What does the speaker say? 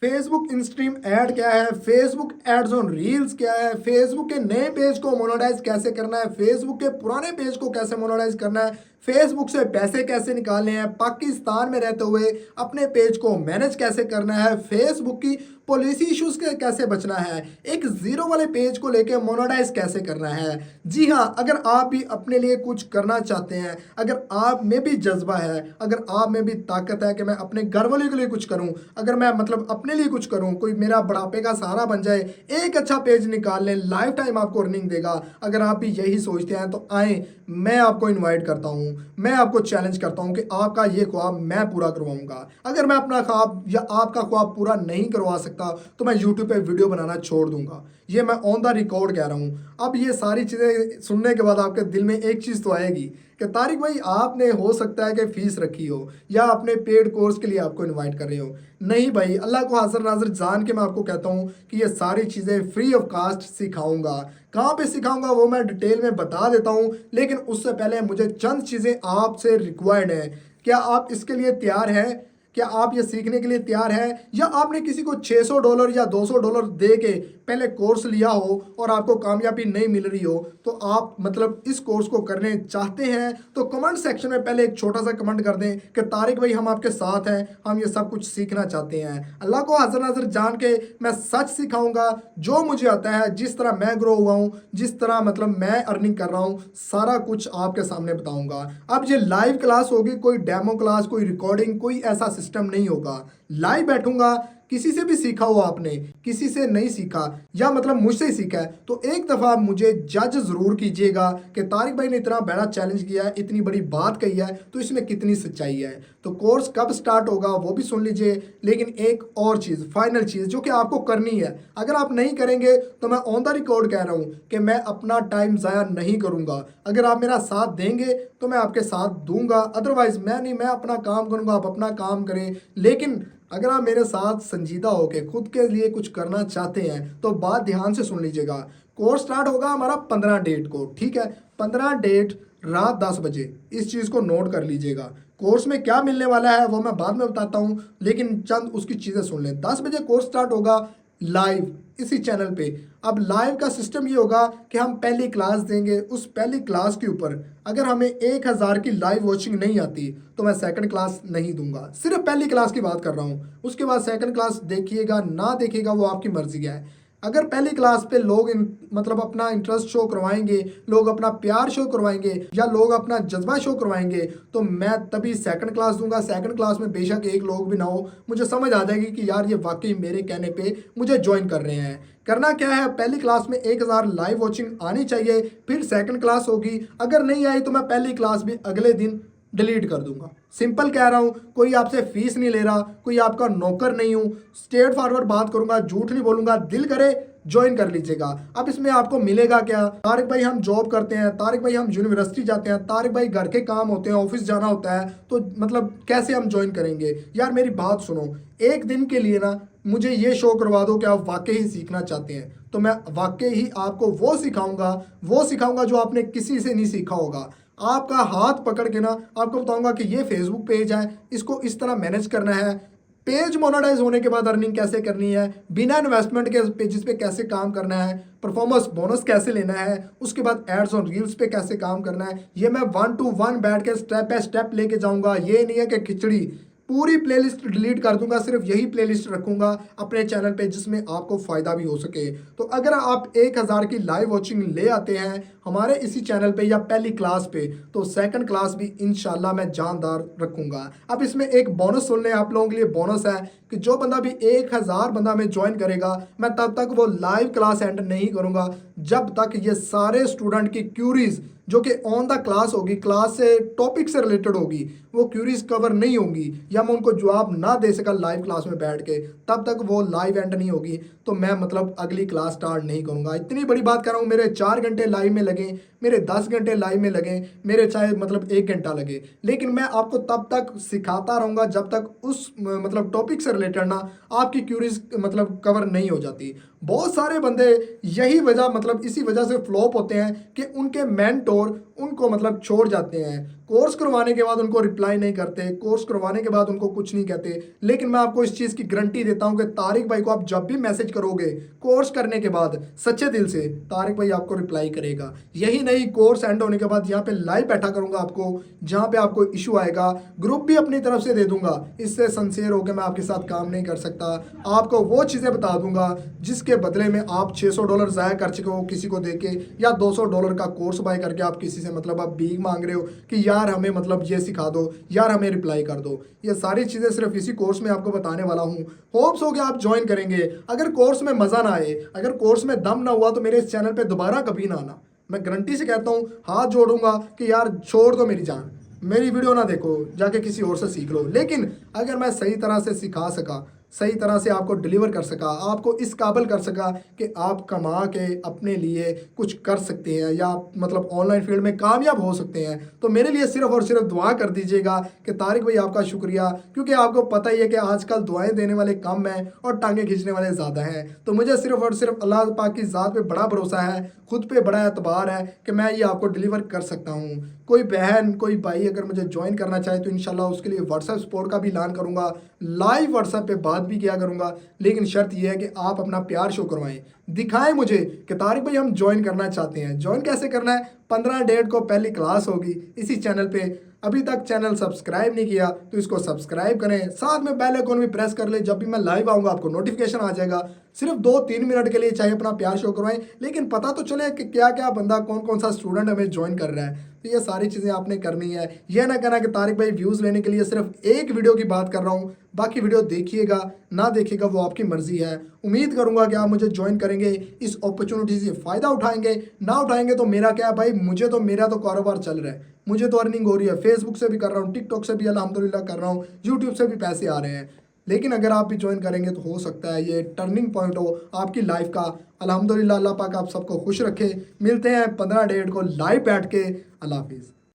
Facebook in-stream add क्या है, Facebook ads on reels क्या है, फेसबुक के नए पेज को मोनेटाइज कैसे करना है, फेसबुक के पुराने पेज को कैसे मोनेटाइज करना है, फेसबुक से पैसे कैसे निकालने हैं, पाकिस्तान में रहते हुए अपने पेज को मैनेज कैसे करना है, फेसबुक की पॉलिसी इश्यूज के कैसे बचना है, एक जीरो वाले पेज को लेके मोनेटाइज कैसे करना है। जी हाँ, अगर आप भी अपने लिए कुछ करना चाहते हैं, अगर आप में भी जज्बा है, अगर आप में भी ताकत है कि मैं अपने घर वालों के लिए कुछ करूं, अगर मैं मतलब अपने लिए कुछ करूं, कोई मेरा बुढ़ापे का सहारा बन जाए, एक अच्छा पेज निकाल लें, लाइफ टाइम आपको अर्निंग देगा, अगर आप भी यही सोचते हैं तो आए, मैं आपको इनवाइट करता हूं, मैं आपको चैलेंज करता हूं कि आपका ये ख्वाब मैं पूरा करवाऊंगा। अगर मैं अपना ख्वाब या आपका ख्वाब पूरा नहीं करवा सकता तो मैं यूट्यूब पे वीडियो बनाना छोड़ दूंगा। ये मैं ऑन द रिकॉर्ड कह रहा हूँ। अब ये सारी चीज़ें सुनने के बाद आपके दिल में एक चीज़ तो आएगी कि तारिक भाई आपने हो सकता है कि फीस रखी हो या अपने पेड कोर्स के लिए आपको इनवाइट कर रहे हो। नहीं भाई, अल्लाह को हाजिर नाजिर जान के मैं आपको कहता हूँ कि ये सारी चीज़ें फ्री ऑफ कास्ट सिखाऊंगा। कहाँ पे सिखाऊंगा वो मैं डिटेल में बता देता हूँ, लेकिन उससे पहले मुझे चंद चीज़ें आपसे रिक्वायर्ड है। क्या आप इसके लिए तैयार हैं? क्या आप ये सीखने के लिए तैयार हैं, या आपने किसी को $600 या $200 दे के पहले कोर्स लिया हो और आपको कामयाबी नहीं मिल रही हो, तो आप मतलब इस कोर्स को करने चाहते हैं तो कमेंट सेक्शन में पहले एक छोटा सा कमेंट कर दें कि तारिक भाई हम आपके साथ हैं, हम ये सब कुछ सीखना चाहते हैं। अल्लाह को हाजिर नाजिर जान के मैं सच सिखाऊंगा, जो मुझे आता है, जिस तरह मैं ग्रो हुआ हूँ, जिस तरह मतलब मैं अर्निंग कर रहा हूँ, सारा कुछ आपके सामने बताऊंगा। अब ये लाइव क्लास होगी, कोई डेमो क्लास, कोई रिकॉर्डिंग, कोई ऐसा सिस्टम नहीं होगा। लाइव बैठूंगा, किसी से भी सीखा हो आपने, किसी से नहीं सीखा या मतलब मुझसे ही सीखा है, तो एक दफ़ा आप मुझे जज ज़रूर कीजिएगा कि तारिक भाई ने इतना बड़ा चैलेंज किया है, इतनी बड़ी बात कही है, तो इसमें कितनी सच्चाई है। तो कोर्स कब स्टार्ट होगा वो भी सुन लीजिए। लेकिन एक और चीज़, फाइनल चीज़ जो कि आपको करनी है, अगर आप नहीं करेंगे तो मैं ऑन द रिकॉर्ड कह रहा हूँ कि मैं अपना टाइम ज़ाया नहीं करूँगा। अगर आप मेरा साथ देंगे तो मैं आपके साथ दूंगा, अदरवाइज़ मैं नहीं, मैं अपना काम करूँगा, आप अपना काम करें। लेकिन अगर आप मेरे साथ संजीदा होकर खुद के लिए कुछ करना चाहते हैं तो बात ध्यान से सुन लीजिएगा। कोर्स स्टार्ट होगा हमारा 15 डेट को, ठीक है? 15 डेट रात 10 बजे, इस चीज़ को नोट कर लीजिएगा। कोर्स में क्या मिलने वाला है वो मैं बाद में बताता हूँ, लेकिन चंद उसकी चीज़ें सुन लें। 10 बजे कोर्स स्टार्ट होगा लाइव इसी चैनल पे। अब लाइव का सिस्टम ये होगा कि हम पहली क्लास देंगे, उस पहली क्लास के ऊपर अगर हमें 1000 की लाइव वॉचिंग नहीं आती तो मैं सेकंड क्लास नहीं दूंगा। सिर्फ पहली क्लास की बात कर रहा हूँ, उसके बाद सेकंड क्लास देखिएगा ना देखिएगा वो आपकी मर्जी है। अगर पहली क्लास पे लोग मतलब अपना इंटरेस्ट शो करवाएंगे, लोग अपना प्यार शो करवाएंगे या लोग अपना जज्बा शो करवाएंगे, तो मैं तभी सेकंड क्लास दूंगा। सेकंड क्लास में बेशक एक लोग भी ना हो, मुझे समझ आ जाएगी कि यार ये वाकई मेरे कहने पे मुझे ज्वाइन कर रहे हैं। करना क्या है, पहली क्लास में 1000 लाइव वॉचिंग आनी चाहिए, फिर सेकंड क्लास होगी। अगर नहीं आई तो मैं पहली क्लास भी अगले दिन डिलीट कर दूंगा। सिंपल कह रहा हूँ, कोई आपसे फीस नहीं ले रहा, कोई आपका नौकर नहीं हूँ। स्ट्रेट फॉरवर्ड बात करूंगा, झूठ नहीं बोलूंगा, दिल करे ज्वाइन कर लीजिएगा। अब इसमें आपको मिलेगा क्या? तारिक भाई हम जॉब करते हैं, तारिक भाई हम यूनिवर्सिटी जाते हैं, तारिक भाई घर के काम होते हैं, ऑफिस जाना होता है, तो मतलब कैसे हम ज्वाइन करेंगे? यार मेरी बात सुनो, एक दिन के लिए ना मुझे ये शो करवा दो कि आप वाकई ही सीखना चाहते हैं, तो मैं वाकई ही आपको वो सिखाऊंगा जो आपने किसी से नहीं सीखा होगा। आपका हाथ पकड़ के ना आपको बताऊंगा कि ये फेसबुक पेज है, इसको इस तरह मैनेज करना है, पेज मोनेटाइज होने के बाद अर्निंग कैसे करनी है, बिना इन्वेस्टमेंट के पेजेस पे कैसे काम करना है, परफॉर्मेंस बोनस कैसे लेना है, उसके बाद एड्स ऑन रील्स पे कैसे काम करना है, ये मैं 1 to 1 बैठ के स्टेप बाय स्टेप लेके जाऊंगा। ये नहीं है कि खिचड़ी पूरी प्लेलिस्ट डिलीट कर दूंगा, सिर्फ यही प्लेलिस्ट रखूंगा अपने चैनल पे जिसमें आपको फ़ायदा भी हो सके। तो अगर आप 1000 की लाइव वॉचिंग ले आते हैं हमारे इसी चैनल पे या पहली क्लास पे, तो सेकंड क्लास भी इंशाल्लाह मैं जानदार रखूंगा। अब इसमें एक बोनस सुन लें, आप लोगों के लिए बोनस है कि जो बंदा भी 1000 बंदा में ज्वाइन करेगा, मैं तब तक वो लाइव क्लास एंड नहीं करूंगा जब तक ये सारे स्टूडेंट की क्यूरीज जो कि ऑन द क्लास होगी, क्लास से टॉपिक से रिलेटेड होगी, वो क्यूरीज कवर नहीं होंगी या मैं उनको जवाब ना दे सका लाइव क्लास में बैठ के, तब तक वो लाइव एंड नहीं होगी। तो मैं मतलब अगली क्लास स्टार्ट नहीं करूंगा। इतनी बड़ी बात कर रहा हूँ, मेरे 4 घंटे लाइव में लगे, मेरे 10 घंटे लाइव में लगे, मेरे चाहे मतलब 1 घंटा लगे, लेकिन मैं आपको तब तक सिखाता रहूंगा जब तक उस मतलब टॉपिक से रिलेटेड ना आपकी क्यूरीज मतलब कवर नहीं हो जाती। बहुत सारे बंदे यही वजह मतलब इसी वजह से फ्लॉप होते हैं कि उनके मेंटोर उनको मतलब छोड़ जाते हैं। कोर्स करवाने के बाद उनको रिप्लाई नहीं करते, कोर्स करवाने के बाद उनको कुछ नहीं कहते। लेकिन मैं आपको इस चीज़ की गारंटी देता हूं कि तारिक भाई को आप जब भी मैसेज करोगे कोर्स करने के बाद सच्चे दिल से, तारिक भाई आपको रिप्लाई करेगा। यही नहीं, कोर्स एंड होने के बाद यहाँ पे लाइव बैठा करूंगा आपको, जहाँ पे आपको इशू आएगा ग्रुप भी अपनी तरफ से दे दूंगा। इससे सिंसियर होकर मैं आपके साथ काम नहीं कर सकता। आपको वो चीज़ें बता दूंगा जिसके बदले में आप $600 ज़ाया कर चुके हो किसी को देके, या $200 का कोर्स बाय करके आप किसी से मतलब आप भीख मांग रहे हो कि यार हमें मतलब ये सिखा दो, यार हमें रिप्लाई कर दो। ये सारी चीज़ें सिर्फ इसी कोर्स में आपको बताने वाला हूँ। होप्स हो कि आप ज्वाइन करेंगे। अगर कोर्स में मज़ा ना आए, अगर कोर्स में दम ना हुआ, तो मेरे इस चैनल पर दोबारा कभी ना आना। मैं गारंटी से कहता हूँ, हाथ जोड़ूंगा कि यार छोड़ दो मेरी जान, मेरी वीडियो ना देखो, जाके किसी और से सीख लो। लेकिन अगर मैं सही तरह से सिखा सका, सही तरह से आपको डिलीवर कर सका, आपको इस काबिल कर सका कि आप कमा के अपने लिए कुछ कर सकते हैं या मतलब ऑनलाइन फील्ड में कामयाब हो सकते हैं, तो मेरे लिए सिर्फ और सिर्फ दुआ कर दीजिएगा कि तारिक भाई आपका शुक्रिया। क्योंकि आपको पता ही है कि आजकल दुआएं देने वाले कम हैं और टांगे खींचने वाले ज़्यादा हैं। तो मुझे सिर्फ और सिर्फ अल्लाह पाक की ज़ात पे बड़ा भरोसा है, खुद पे बड़ा एतबार है कि मैं ये आपको डिलीवर कर सकता हूँ। कोई बहन कोई भाई अगर मुझे ज्वाइन करना चाहे तो इंशाल्लाह उसके लिए व्हाट्सएप सपोर्ट का भी ऐलान करूँगा, लाइव व्हाट्सएप पे बात भी किया करूँगा। लेकिन शर्त यह है कि आप अपना प्यार शो करवाएं, दिखाएं मुझे कि तारिक भाई हम ज्वाइन करना चाहते हैं। ज्वाइन कैसे करना है? 15 डेट को पहली क्लास होगी इसी चैनल पे। अभी तक चैनल सब्सक्राइब नहीं किया तो इसको सब्सक्राइब करें, साथ में बेल आइकन भी प्रेस कर ले। जब भी मैं लाइव आऊँगा आपको नोटिफिकेशन आ जाएगा। सिर्फ 2-3 मिनट के लिए चाहिए अपना प्यार शो करवाएं, लेकिन पता तो चले कि क्या क्या बंदा कौन कौन सा स्टूडेंट हमें ज्वाइन कर रहा है। तो ये सारी चीज़ें आपने करनी है। यह ना कहना कि तारिक भाई व्यूज़ लेने के लिए सिर्फ एक वीडियो की बात कर रहा हूँ, बाकी वीडियो देखिएगा ना देखिएगा वो आपकी मर्जी है। उम्मीद करूंगा कि आप मुझे ज्वाइन करेंगे, इस अपॉर्चुनिटी से फ़ायदा उठाएंगे। ना उठाएंगे तो मेरा क्या है भाई, मेरा तो कारोबार चल रहा है, मुझे तो अर्निंग हो रही है। फेसबुक से भी कर रहा हूँ, टिकटॉक से भी अल्हम्दुलिल्लाह कर रहा हूँ, यूट्यूब से भी पैसे आ रहे हैं। लेकिन अगर आप भी ज्वाइन करेंगे तो हो सकता है ये टर्निंग पॉइंट हो आपकी लाइफ का। अल्हम्दुलिल्लाह, अल्लाह पाक आप सबको खुश रखे। मिलते हैं 15 डेट को लाइव बैठ के। अल्लाह हाफिज़।